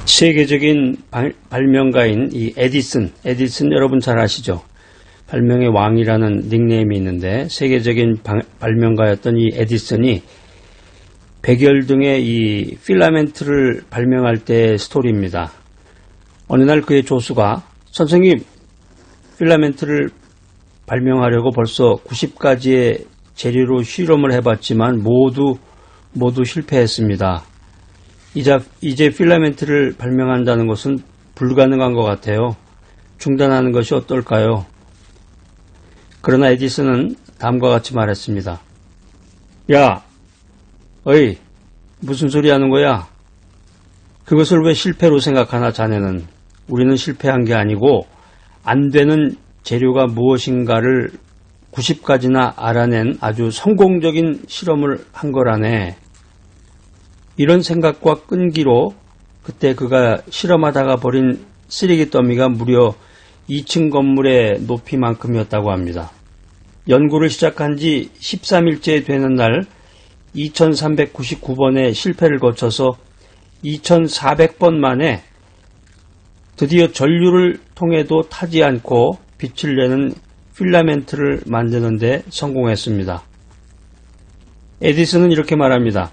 세계적인 발명가인 이 에디슨 여러분 잘 아시죠? 발명의 왕이라는 닉네임이 있는데 세계적인 발명가였던 이 에디슨이 백열등의 이 필라멘트를 발명할 때의 스토리입니다. 어느 날 그의 조수가 선생님, 필라멘트를 발명하려고 벌써 90가지의 재료로 실험을 해봤지만 모두 실패했습니다. 이제 필라멘트를 발명한다는 것은 불가능한 것 같아요. 중단하는 것이 어떨까요? 그러나 에디슨은 다음과 같이 말했습니다. 야, 어이, 무슨 소리 하는 거야? 그것을 왜 실패로 생각하나 자네는? 우리는 실패한 게 아니고 안 되는 재료가 무엇인가를 90가지나 알아낸 아주 성공적인 실험을 한 거라네. 이런 생각과 끈기로 그때 그가 실험하다가 버린 쓰레기 더미가 무려 2층 건물의 높이만큼이었다고 합니다. 연구를 시작한 지 13일째 되는 날 2399번의 실패를 거쳐서 2400번 만에 드디어 전류를 통해도 타지 않고 빛을 내는 필라멘트를 만드는 데 성공했습니다. 에디슨은 이렇게 말합니다.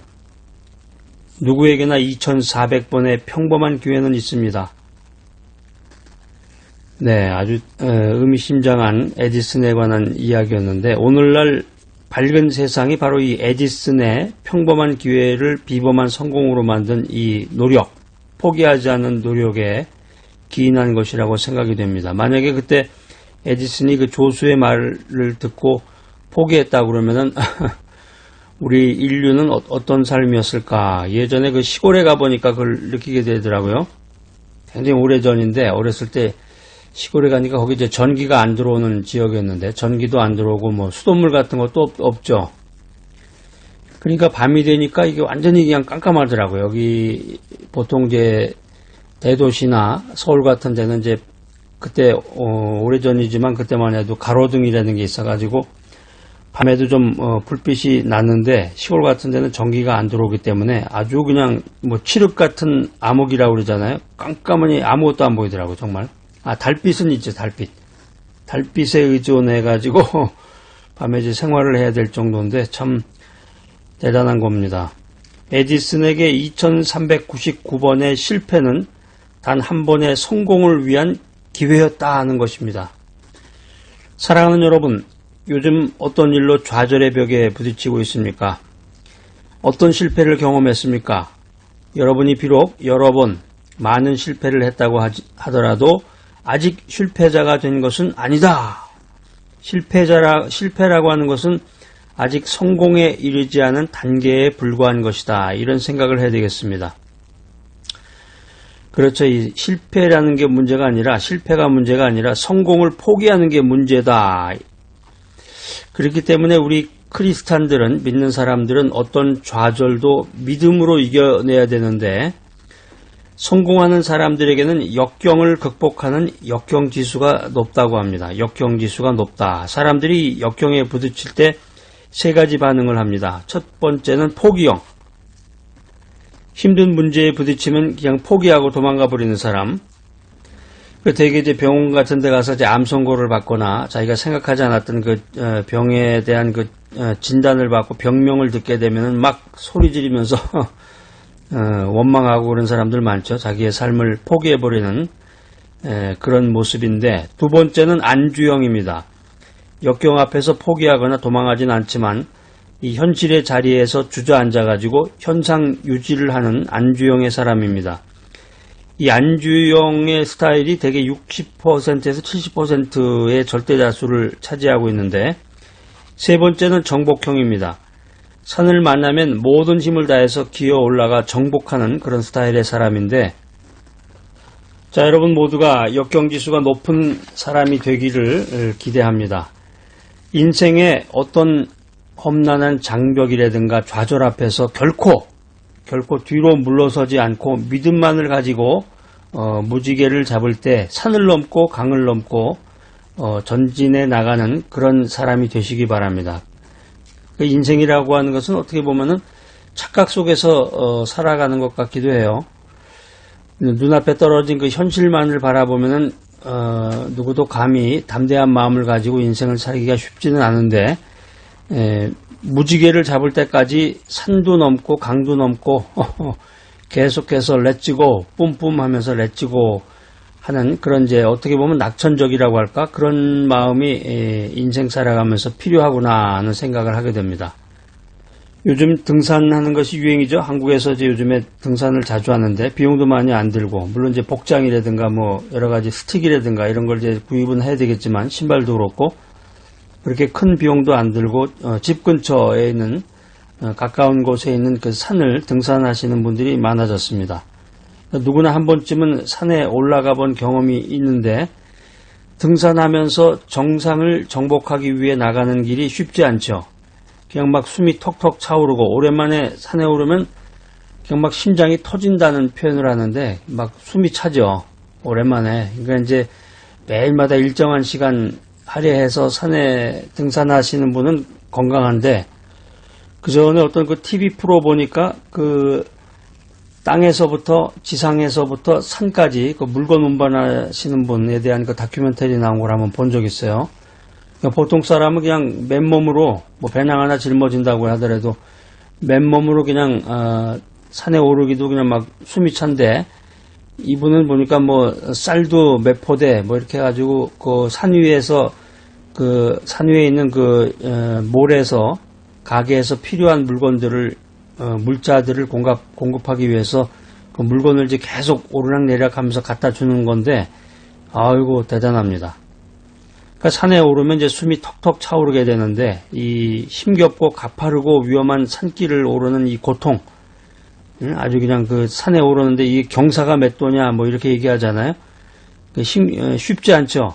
누구에게나 2400번의 평범한 기회는 있습니다. 네, 아주 의미심장한 에디슨에 관한 이야기였는데 오늘날 밝은 세상이 바로 이 에디슨의 평범한 기회를 비범한 성공으로 만든 이 노력, 포기하지 않는 노력에 기인한 것이라고 생각이 됩니다. 만약에 그때 에디슨이 그 조수의 말을 듣고 포기했다 그러면은 우리 인류는 어떤 삶이었을까? 예전에 그 시골에 가보니까 그걸 느끼게 되더라고요. 굉장히 오래전인데 어렸을 때 시골에 가니까 거기 이제 전기가 안 들어오는 지역이었는데 전기도 안 들어오고 뭐 수돗물 같은 것도 없죠. 그러니까 밤이 되니까 이게 완전히 그냥 깜깜하더라고요. 여기 보통 이제 대도시나 서울 같은 데는 이제 그때 오래전이지만 그때만 해도 가로등이라는 게 있어가지고 밤에도 좀 불빛이 났는데 시골 같은 데는 전기가 안 들어오기 때문에 아주 그냥 뭐 칠흑 같은 암흑이라고 그러잖아요. 깜깜하니 아무것도 안 보이더라고요. 정말. 달빛은 있죠. 달빛에 의존해가지고 밤에 이제 생활을 해야 될 정도인데 참 대단한 겁니다. 에디슨에게 2399번의 실패는 단 한 번의 성공을 위한 기회였다 하는 것입니다. 사랑하는 여러분, 요즘 어떤 일로 좌절의 벽에 부딪히고 있습니까? 어떤 실패를 경험했습니까? 여러분이 비록 여러 번 많은 실패를 했다고 하더라도 아직 실패자가 된 것은 아니다. 실패라고 하는 것은 아직 성공에 이르지 않은 단계에 불과한 것이다. 이런 생각을 해야 되겠습니다. 그렇죠. 이 실패가 문제가 아니라 성공을 포기하는 게 문제다. 그렇기 때문에 우리 크리스찬들은, 믿는 사람들은 어떤 좌절도 믿음으로 이겨내야 되는데 성공하는 사람들에게는 역경을 극복하는 역경지수가 높다고 합니다. 역경지수가 높다. 사람들이 역경에 부딪힐 때 세 가지 반응을 합니다. 첫 번째는 포기형. 힘든 문제에 부딪히면 그냥 포기하고 도망가 버리는 사람. 되게 이제 병원 같은 데 가서 이제 암 선고를 받거나 자기가 생각하지 않았던 그 병에 대한 그 진단을 받고 병명을 듣게 되면은 막 소리 지르면서 원망하고 그런 사람들 많죠. 자기의 삶을 포기해버리는 그런 모습인데, 두 번째는 안주형입니다. 역경 앞에서 포기하거나 도망하진 않지만 이 현실의 자리에서 주저앉아가지고 현상 유지를 하는 안주형의 사람입니다. 이 안주형의 스타일이 대개 60%에서 70%의 절대다수를 차지하고 있는데, 세 번째는 정복형입니다. 산을 만나면 모든 힘을 다해서 기어 올라가 정복하는 그런 스타일의 사람인데, 자, 여러분 모두가 역경지수가 높은 사람이 되기를 기대합니다. 인생의 어떤 험난한 장벽이라든가 좌절 앞에서 결코 뒤로 물러서지 않고 믿음만을 가지고 무지개를 잡을 때 산을 넘고 강을 넘고 전진해 나가는 그런 사람이 되시기 바랍니다. 인생이라고 하는 것은 어떻게 보면은 착각 속에서 살아가는 것 같기도 해요. 눈앞에 떨어진 그 현실만을 바라보면은 누구도 감히 담대한 마음을 가지고 인생을 살기가 쉽지는 않은데, 무지개를 잡을 때까지 산도 넘고 강도 넘고 계속해서 렛츠고 뿜뿜 하면서 렛츠고 하는 그런, 이제 어떻게 보면 낙천적이라고 할까, 그런 마음이 인생 살아가면서 필요하구나 하는 생각을 하게 됩니다. 요즘 등산하는 것이 유행이죠. 한국에서 이제 요즘에 등산을 자주 하는데 비용도 많이 안 들고, 물론 이제 복장이라든가 뭐 여러 가지 스틱이라든가 이런 걸 이제 구입은 해야 되겠지만, 신발도 그렇고 그렇게 큰 비용도 안 들고 집 근처에 있는 가까운 곳에 있는 그 산을 등산하시는 분들이 많아졌습니다. 누구나 한 번쯤은 산에 올라가 본 경험이 있는데, 등산하면서 정상을 정복하기 위해 나가는 길이 쉽지 않죠. 그냥 막 숨이 턱턱 차오르고, 오랜만에 산에 오르면 그냥 막 심장이 터진다는 표현을 하는데 막 숨이 차죠. 오랜만에. 그러니까 이제 매일마다 일정한 시간 할애해서 산에 등산하시는 분은 건강한데, 그 전에 어떤 그 TV 프로 보니까 그 땅에서부터 지상에서부터 산까지 그 물건 운반하시는 분에 대한 그 다큐멘터리 나온 걸 한번 본 적 있어요. 그러니까 보통 사람은 그냥 맨몸으로, 뭐 배낭 하나 짊어진다고 하더라도 맨몸으로 그냥 산에 오르기도 그냥 막 숨이 찬데, 이분은 보니까 뭐 쌀도 몇 포대 뭐 이렇게 해가지고 그 산 위에서, 그 산 위에 있는 그 몰에서, 가게에서 필요한 물건들을, 물자들을 공급하기 위해서 그 물건을 이제 계속 오르락내리락 하면서 갖다 주는 건데, 아이고 대단합니다. 그러니까 산에 오르면 이제 숨이 턱턱 차오르게 되는데, 이 힘겹고 가파르고 위험한 산길을 오르는 이 고통, 아주 그냥 그 산에 오르는데 이 경사가 몇 도냐 뭐 이렇게 얘기하잖아요. 쉽지 않죠.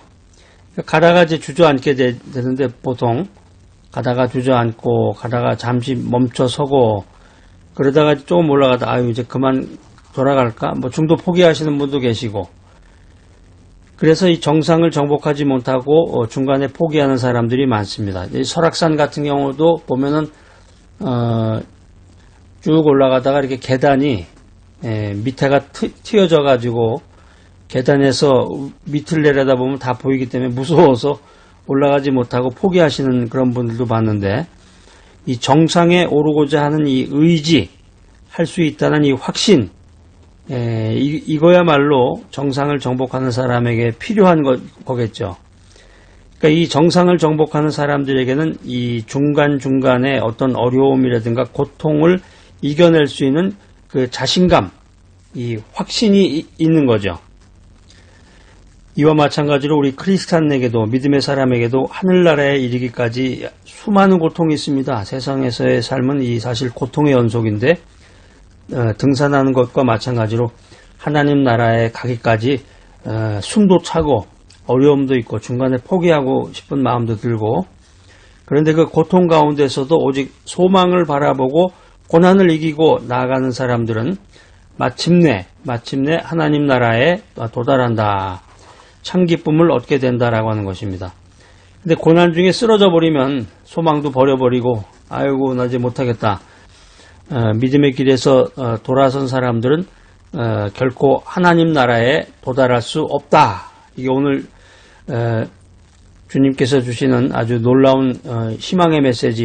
가다가 이제 주저앉게 되는데, 보통 가다가 주저앉고 가다가 잠시 멈춰 서고, 그러다가 조금 올라가다 아유 이제 그만 돌아갈까 뭐 중도 포기하시는 분도 계시고, 그래서 이 정상을 정복하지 못하고 중간에 포기하는 사람들이 많습니다. 이 설악산 같은 경우도 보면은 쭉 올라가다가 이렇게 계단이 밑에가 트여져 가지고, 계단에서 밑을 내려다보면 다 보이기 때문에 무서워서 올라가지 못하고 포기하시는 그런 분들도 봤는데, 이 정상에 오르고자 하는 이 의지, 할 수 있다는 이 확신, 이거야말로 정상을 정복하는 사람에게 필요한 거겠죠. 그러니까 이 정상을 정복하는 사람들에게는 이 중간중간에 어떤 어려움이라든가 고통을 이겨낼 수 있는 그 자신감, 이 확신이 있는 거죠. 이와 마찬가지로 우리 크리스찬에게도, 믿음의 사람에게도 하늘나라에 이르기까지 수많은 고통이 있습니다. 세상에서의 삶은 이 사실 고통의 연속인데, 등산하는 것과 마찬가지로 하나님 나라에 가기까지 숨도 차고 어려움도 있고 중간에 포기하고 싶은 마음도 들고, 그런데 그 고통 가운데서도 오직 소망을 바라보고 고난을 이기고 나아가는 사람들은 마침내 하나님 나라에 도달한다, 참 기쁨을 얻게 된다라고 하는 것입니다. 근데 고난 중에 쓰러져 버리면 소망도 버려버리고, 아이고 나 이제 못하겠다, 믿음의 길에서 돌아선 사람들은 결코 하나님 나라에 도달할 수 없다. 이게 오늘 주님께서 주시는 아주 놀라운 희망의 메시지